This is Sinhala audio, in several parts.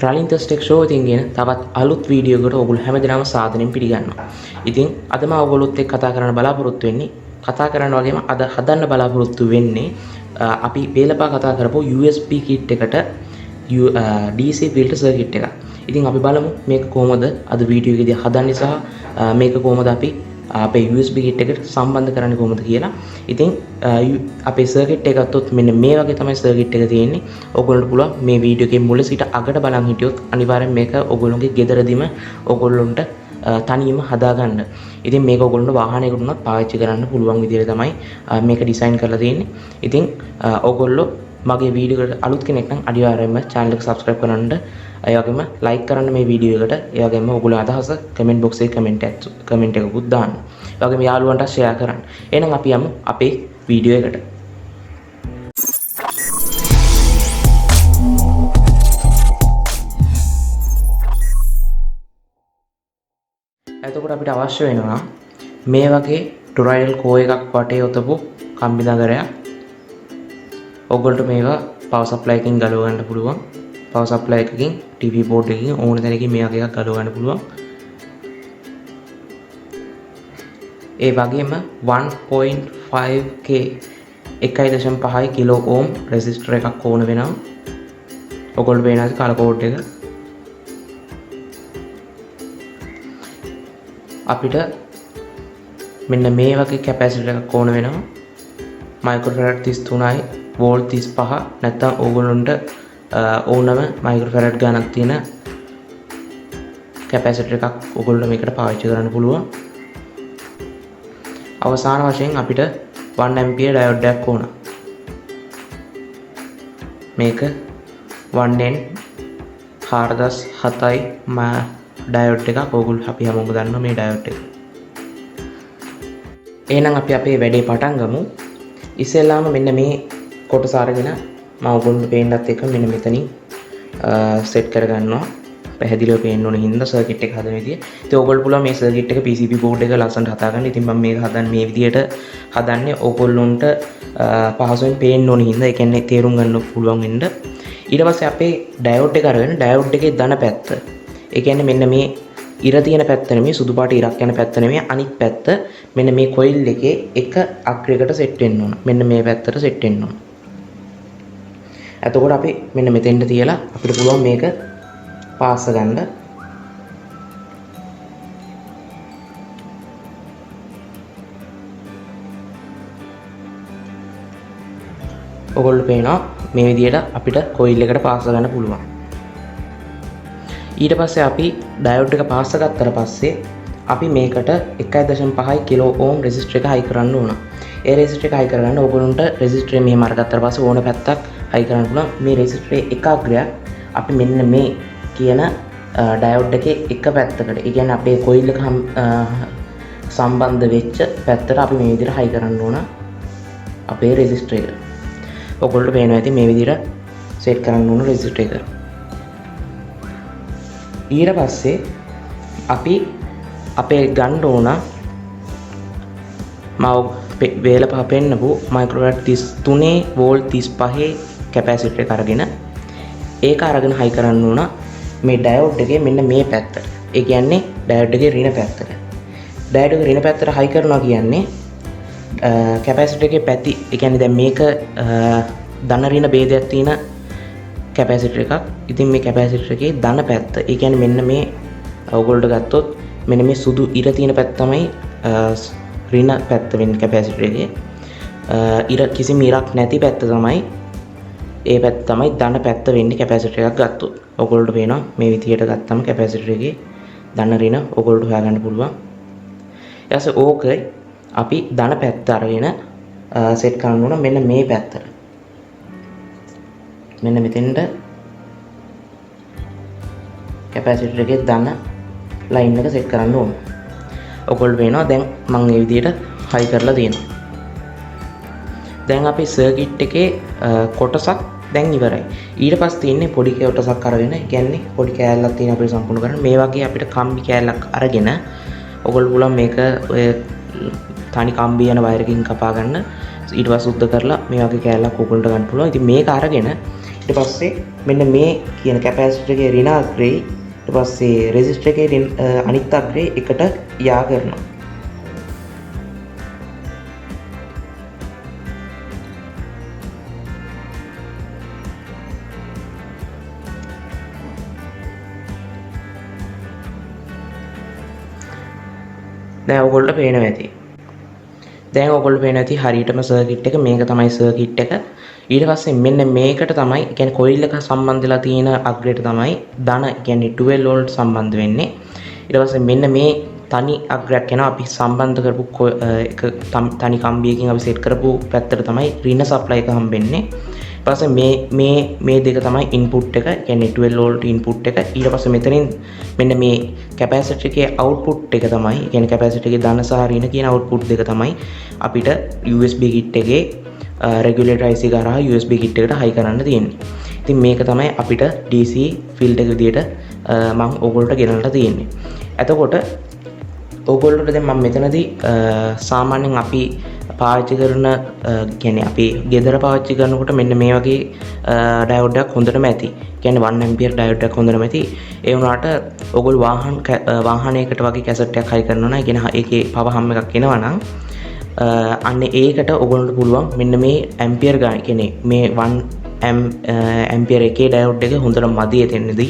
රලින් ටෙස්ට් ෂෝ එකකින් ගෙන තවත් අලුත් වීඩියෝ එකකට ඔයගොල්ලෝ හැමදෙනාම සාදරයෙන් පිළිගන්නවා. ඉතින් අද මම ඔයගොල්ලොත් එක්ක කතා කරන්න බලාපොරොත්තු වෙන්නේ වගේම අද හදන්න බලාපොරොත්තු වෙන්නේ අපි වේලපා කතා කරපු USB kit එකට DC filter circuit එක. ඉතින් අපි බලමු මේක කොහොමද අද වීඩියෝ එකේදී හදන්නේ සහ මේක කොහොමද අපි අපේ USB kit එකට සම්බන්ධ කරන්නේ කොහොමද කියලා. ඉතින් අපේ circuit එක ගත්තොත් මෙන්න මේ වගේ තමයි circuit එක තියෙන්නේ. ඔයගොල්ලන්ට පුළුවන් මේ වීඩියෝ එකේ මුල සිට අගට බලන් හිටියොත් අනිවාර්යෙන් මේක ඔයගොල්ලෝගේ ගෙදරදීම ඔයගොල්ලොන්ට තනියම හදාගන්න. ඉතින් මේක ඔයගොල්ලන්ට වාහනයකට උනත් පාවිච්චි කරන්න පුළුවන් විදිහට තමයි මේක ඩිසයින් කරලා තියෙන්නේ. ඉතින් ඔයගොල්ලෝ මගේ වීඩියෝ එකට අලුත් කෙනෙක් නම් අනිවාර්යයෙන්ම channel එක subscribe කරන්න. ඒ වගේම like කරන්න මේ වීඩියෝ එකට. ඒ වගේම ඔයගොල්ලෝ අදහස comment box එකේ comment එකකුත් දාන්න. ඒ වගේම යාළුවන්ට share කරන්න. එහෙනම් අපි යමු අපේ වීඩියෝ එකට. එතකොට අපිට අවශ්‍ය වෙනවා මේ වගේ ටොරයිඩල් කෝ එකක් වටේ ඔතපු කම්බි දඟරයක්. ඔයගොල්ලෝ මේවා power supply එකකින් ගලව ගන්න පුළුවන්. power supply එකකින් TV board එකකින් ඕන තැනකින් මේ වගේ එකක් ගලව ගන්න පුළුවන්. ඒ වගේම 1.5k 1.5 කිලෝ ඕම් රෙසිස්ටර් එකක් ඕන වෙනවා. ඔයගොල්ලෝ පේනවාද කලර් කෝඩ් එක? අපිට මෙන්න මේ වගේ කැපැසිටර් එකක් ඕන වෙනවා. මයික්‍රෝෆැරඩ් 33යි වෝල්ට් 35 නැත්නම් ඕගොල්ලොන්ට ඕනම මයික්‍රෝෆැරඩ් ගණනක් තියෙන කැපැසිටර් එකක් ඕගොල්ලෝ මේකට පාවිච්චි කරන්න පුළුවන්. අවසාන වශයෙන් අපිට 1 ඇම්පියර් ඩයෝඩ් එකක් ඕන. මේක 1N 4.7යි ඩයෝඩ් එකක්. ඕගොල්ලෝ අපි හැමෝම දන්නවා මේ ඩයෝඩ් එක. එහෙනම් අපි අපේ වැඩේ පටන් ගමු. ඉස්සෙල්ලාම මෙන්න මේ කොටස අරගෙන මම ඔයගොල්ලන්ට පේන්නත් එක්ක මෙන්න මෙතනින් සෙට් කරගන්නවා. පැහැදිලිව පේන්න ඕන හින්දා සර්කිට් එක හදන විදිය. ඉතින් ඔයගොල්ලෝ පුළුවන් මේ සර්කිට් එක PCB බෝඩ් එක ලස්සනට හදාගන්න. ඉතින් මම මේක හදන්නේ මේ විදියට හදන්නේ ඔයගොල්ලොන්ට පහසුවෙන් පේන්න ඕන හින්දා. ඒ කියන්නේ තේරුම් ගන්න පුළුවන් වෙන්න. ඊට පස්සේ අපේ ඩයෝඩ් එක අරගෙන ඩයෝඩ් එකේ ධන පැත්ත. ඒ කියන්නේ මෙන්න මේ ඉර තියෙන පැත්ත නෙමෙයි, සුදු පාට ඉරක් යන පැත්ත නෙමෙයි, අනිත් පැත්ත මෙන්න මේ කොයිල් එකේ එක අග්‍රයකට සෙට් වෙන්න ඕන. මෙන්න මේ පැත්තට සෙට් වෙන්න ඕන. එතකොට අපි මෙන්න මෙතෙන්ට තියලා අපිට පුළුවන් මේක පාස් ගන්න. ඔයගොල්ලෝ පේනවා මේ විදියට අපිට කොයිල් එකට පාස් ගන්න පුළුවන්. ඊට පස්සේ අපි ඩයෝඩ් එක පාස් ගත්තට පස්සේ අපි මේකට 1.5 කිලෝ ඕම් රෙසිස්ටර් එක හයි කරන්න ඕන. ඒ රෙසිස්ටර් එක හයි කරගන්න ඕගොල්ලන්ට රෙසිස්ටර් එක මෙහෙම අරගත්තට පස්සේ ඕන පැත්තක් හයි කරන්න පුළුවන්. මේ රෙසිස්ටර් එක අග්‍රයක් අපි මෙන්න මේ කියන ඩයෝඩ් එකේ එක පැත්තකට, ඒ කියන්නේ අපේ කොයිල් එක සම්බන්ධ වෙච්ච පැත්තට අපි මේ විදිහට හයි කරන්න ඕන අපේ රෙසිස්ටර් එක. ඔයගොල්ලෝ පේනවා ඇති මේ විදිහට සෙට් කරන්න ඕන රෙසිස්ටර් එක. ඊට පස්සේ අපි අපේ ගන්න ඕන වේලපහ පෙන්නපු මයික්‍රෝෆැරඩ් 33 වෝල්ට් 35 කැපැසිටර් එක අරගෙන ඒක අරගෙන හයි කරන්න ඕන මේ ඩයෝඩ් එකේ මෙන්න මේ පැත්තට. ඒ කියන්නේ ඩයෝඩ් එකේ ඍණ පැත්තට. ඩයෝඩ් එකේ ඍණ පැත්තට හයි කරනවා කියන්නේ කැපැසිටර් එකේ පැති, ඒ කියන්නේ දැන් මේක ධන ඍණ ભેදයක් තියෙන කැපැසිටර් එකක්. ඉතින් මේ කැපැසිටර් එකේ ධන පැත්ත, ඒ කියන්නේ මෙන්න මේ ඔයගොල්ලෝ ගත්තොත් මෙන්න මේ සුදු ඉර තියෙන පැත්ත තමයි ඍණ පැත්ත වෙන්නේ කැපැසිටර් එකේ. ඉර කිසිම ඉරක් නැති පැත්ත තමයි ඒ පැත්ත තමයි ධන පැත්ත වෙන්නේ කැපැසිටර් එකක් ගත්තොත්. ඔයගොල්ලෝ පේනවා මේ විදියට ගත්තම කැපැසිටර් එකේ ධන ඍණ ඔයගොල්ලෝ හොයාගන්න පුළුවන්. ඊට පස්සේ ඕක අපි ධන පැත්ත අරගෙන සෙට් කරන්න ඕන මෙන්න මේ පැත්තට. මෙන්න මෙතෙන්ට කැපැසිටර් එකේ ධන ලයින් එක සෙට් කරන්න ඕන. ඔයගොල්ලෝ පේනවා දැන් මම මේ විදියට හයි කරලා තියෙනවා. දැන් අපි සර්කිට් එකේ කොටසක් දැන් ඉවරයි. ඊට පස්සේ තියෙන්නේ පොඩි කොටසක් අරගෙන, කියන්නේ පොඩි කෑල්ලක් තියෙන අපිට සම්පූර්ණ කරන්න. මේ වගේ අපිට කම්බි කෑල්ලක් අරගෙන ඔයගොල්ලෝ පුළුවන් මේක ඔය තනි කම්බි යන වයරකින් කපා ගන්න. ඊට පස්සේ සුද්ධ කරලා මේ වගේ කෑල්ලක් ඔයගොල්ලන්ට ගන්න පුළුවන්. ඉතින් මේක අරගෙන ඊට පස්සේ මෙන්න මේ කියන කැපැසිටර් එකේ ඍණ අග්‍රේ ඊට පස්සේ රෙසිස්ටර් එකේ අනිත් අග්‍රේ එකට යා කරනවා. දැන් ඔයගොල්ලෝ පේනවා ඇති. දැන් ඔයගොල්ලෝ පේනවා ඇති හරියටම සර්කිට් එක මේක තමයි සර්කිට් එක. ඊට පස්සේ මෙන්න මේකට තමයි කියන්නේ කොයිල් එක සම්බන්ධ වෙලා තියෙන අග්‍රයට තමයි ධන කියන්නේ 12 වෝල්ට් සම්බන්ධ වෙන්නේ. ඊට පස්සේ මෙන්න මේ තනි අග්‍රයක් යනවා අපි සම්බන්ධ කරපු එක තනි කම්බියකින් අපි සෙට් කරපු පැත්තට තමයි ඍණ සප්ලයි එක හම්බෙන්නේ. ඊට පස්සේ මේ දෙක තමයි ඉන්පුට් එක කියන්නේ 12 වෝල්ට් ඉන්පුට් එක. ඊට පස්සේ මෙතනින් මෙන්න මේ කැපැසිටර් එකේ අවුට්පුට් එක තමයි කියන්නේ කැපැසිටර් එකේ ධන සහ ඍණ කියන අවුට්පුට් දෙක තමයි අපිට USB කිට් එකේ රෙගුලේටර් IC කරා USB කිට් එකට හයි කරන්න තියෙන්නේ. ඉතින් මේක තමයි අපිට DC ෆීල්ඩ් එක විදියට මම ඕගොල්ලන්ට ගෙනල්ලා තියෙන්නේ. එතකොට ඕගොල්ලන්ට දැන් මම මෙතනදී සාමාන්‍යයෙන් අපි පාවිච්චි කරන කියන්නේ අපි ගෙදර පාවිච්චි කරනකොට මෙන්න මේ වගේ ඩයෝඩ් එකක් හොඳටම ඇති. කියන්නේ 1 ඇම්පියර් ඩයෝඩ් එකක් හොඳටම ඇති. ඒ වුණාට ඕගොල්ලෝ වාහනයකට වගේ කැසට් එකක් හයි කරනවා නම් ඒ කියන්නේ ඒකේ පව හම් එකක් එනවා නම් අන්න ඒකට ඔයගොල්ලන්ට පුළුවන් මෙන්න මේ ඇම්පියර් ගාන කියන්නේ මේ 1 ඇම්පියර් එකේ ඩයෝඩ් එක හොඳට මදි එතනදී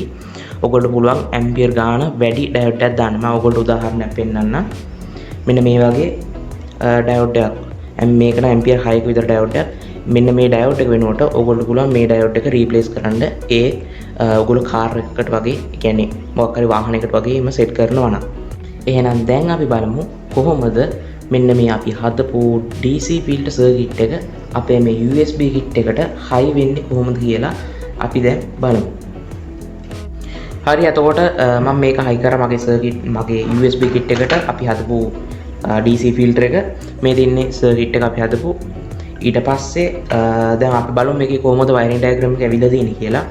ඔයගොල්ලන්ට පුළුවන් ඇම්පියර් ගාන වැඩි ඩයෝඩ් එකක් දාන්න. මම ඔයගොල්ලන්ට උදාහරණයක් පෙන්නන්නම්. මෙන්න මේ වගේ ඩයෝඩ් එකක් මේක නම් ඇම්පියර් 6ක විතර ඩයෝඩ් එකක්. මෙන්න මේ ඩයෝඩ් එක වෙනුවට ඔයගොල්ලන්ට පුළුවන් මේ ඩයෝඩ් එක රීප්ලේස් කරන්න ඒ ඔයගොල්ලෝ කාර් එකකට වගේ කියන්නේ මොකක් හරි වාහනයකට වගේ එම සෙට් කරනවා නම්. එහෙනම් දැන් අපි බලමු කොහොමද මෙන්න මේ අපි හදපු DC ෆීල්ඩ් සර්කිට් එක අපේ මේ USB කිට් එකට හයි වෙන්නේ කොහොමද කියලා අපි දැන් බලමු. හරි එතකොට මම මේක හයි කරා මගේ USB කිට් එකට අපි හදපු DC ෆිල්ටර් එක මේ දින්නේ සර්කිට් එක අපි හදපු. ඊට පස්සේ දැන් අපි බලමු මේකේ කොහොමද වයරින් ඩයග්‍රෑම් එක ඇවිල්ලා තියෙන්නේ කියලා.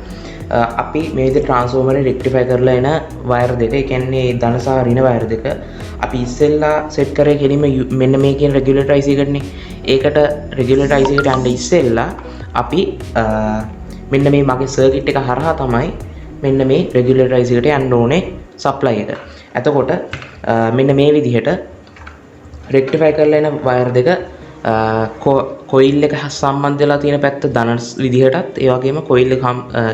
අපි මේ විදිහට ට්‍රාන්ස්ෆෝමරේ රෙක්ටිෆයි කරලා එන වයර් දෙක, ඒ කියන්නේ ධන සහ ඍණ වයර් දෙක අපි ඉස්සෙල්ලා සෙට් කරේ කෙලින්ම මෙන්න මේ කියන රෙගියුලේටර් IC එකටනේ. ඒකට රෙගියුලේටර් IC එකට යන්න ඉස්සෙල්ලා අපි මෙන්න මේ මගේ සර්කිට් එක හරහා තමයි මෙන්න මේ රෙගියුලේටර් IC එකට යන්න ඕනේ සප්ලයි එක. එතකොට මෙන්න මේ විදිහට රෙක්ටිෆයි කරලා එන වයර් දෙක කොයිල් එක සම්බන්ධ වෙලා තියෙන පැත්ත ධන විදිහටත් ඒ වගේම කොයිල් එක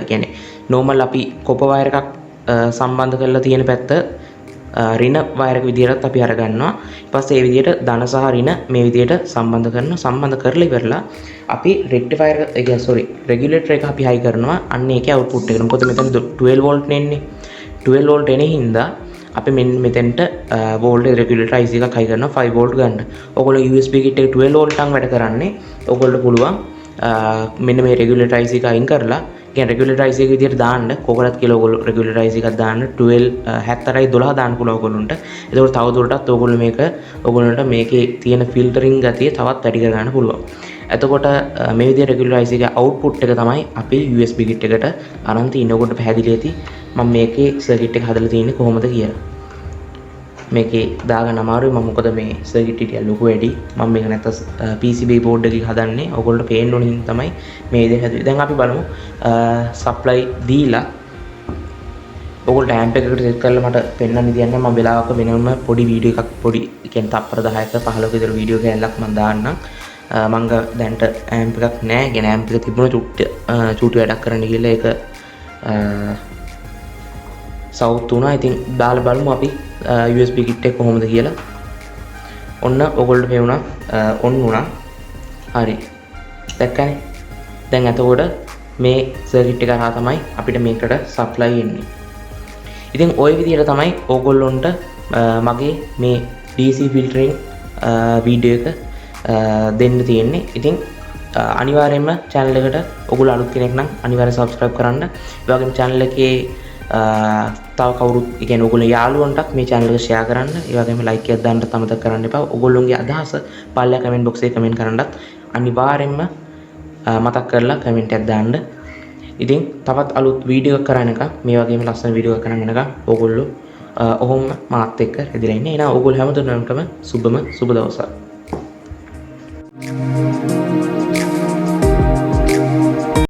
කියන්නේ නෝමල් අපි කොපර් වයර් එකක් සම්බන්ධ කරලා තියෙන පැත්ත ඍණ වයර් එක විදිහටත් අපි අරගන්නවා. ඊට පස්සේ මේ විදිහට ධන සහ ඍණ මේ විදිහට සම්බන්ධ කරලා ඉවරලා අපි රෙගියුලේටර් එක අපි හයි කරනවා. අන්න ඒකේ අවුට්පුට් එක. මොකද මෙතන 12 වෝල්ට් නෙන්නේ. 12 වෝල්ට් එන හින්දා අපි මෙතෙන්ට වෝල්ටේජ් රෙගියුලේටර් IC එකක් හයි කරනවා 5 වෝල්ට් ගන්න. ඔයගොල්ලෝ USB කිට් එක 12 වෝල්ට් එකක් වැඩ කරන්නේ. ඔයගොල්ලෝ පුළුවන් මෙන්න මේ රෙගියුලේටර් IC එක අයින් කරලා කියන්නේ රෙගියුලේටර් IC එක විදිහට දාන්න කොකරත් කියලා ඔයගොල්ලෝ රෙගියුලේටර් IC එකක් දාන්න 12 දාන්න පුළුවන් ඔයගොල්ලන්ට. ඒකෝට තව දුරටත් ඔයගොල්ලන්ට මේකේ තියෙන ෆිල්ටරින් ගතිය තවත් වැඩි කර ගන්න පුළුවන්. එතකොට මේ විදිහට රෙගියුලේටර් IC එකේ අවුට්පුට් එක තමයි අපි USB කිට් එකට අරන් තියෙන්නේ. ඔයගොල්ලන්ට පැහැදිලි ඇති මම මේකේ සර්කිට් එක හදලා තියෙන්නේ කොහොමද කියලා. මේකේ දාගන්න අමාරුයි මොකද මේ සර්කිට් ටික ලොකු වැඩි. මම මේක නැත්නම් PCB බෝඩ් එකකින් හදන්නේ. ඔයගොල්ලෝ පේන්න ඕන හින්දා තමයි මේ විදිහට හදුවේ. දැන් අපි බලමු සප්ලයි දීලා ඔයගොල්ලෝ ටැම්ප් එකකට සෙට් කරලා මට පෙන්වන්න දියන්න මම වෙලාවක වෙනම පොඩි වීඩියෝ එකක් පොඩි කියන්නේ තප්පර 10ක 15ක විතර වීඩියෝ කෑල්ලක් මම දාන්නම්. මම දැන්ට ඇම්ප් එකක් නැහැ. කියන්නේ ඇම්ප් එක තිබුණ චූටි වැඩක් කරන්න ගිහලා ඒක සවුත් වුණා. ඉතින් දාලා බලමු අපි USB කිට් එක කොහොමද කියලා. ඔන්න ඔයගොල්ලෝ පේනවා ඔන් වුණා. හරි. දැක්කනේ. දැන් එතකොට මේ සර්කිට් එක හරහා තමයි අපිට මේකට සප්ලයි එන්නේ. ඉතින් ওই විදිහට තමයි ඕගොල්ලොන්ට මගේ මේ DC ෆිල්ටරින් වීඩියෝ එක දෙන්න තියෙන්නේ. ඉතින් අනිවාර්යයෙන්ම channel එකට ඔයගොල්ලෝ අලුත් කෙනෙක් නම් අනිවාර්යයෙන් subscribe කරන්න. ඒ වගේම channel එකේ තව කවුරුත් කියන්නේ ඔයගොල්ලෝ යාළුවන්ටත් මේ channel එක share කරන්න. ඒ වගේම like එකක් දාන්නත් අමතක කරන්න එපා. ඔයගොල්ලෝගේ අදහස පල්ලා comment box එකේ comment කරන්නත් අනිවාර්යයෙන්ම මතක් කරලා comment එකක් දාන්න. ඉතින් තවත් අලුත් වීඩියෝ එකක් කරන්න එක මේ වගේම ලස්සන වීඩියෝ එකක් කරන්න එක ඔයගොල්ලෝ ඔහොම මාත් එක්ක රැඳිලා ඉන්නේ. එහෙනම් ඔයගොල්ලෝ හැමෝටම සුබම සුබ දවසක්.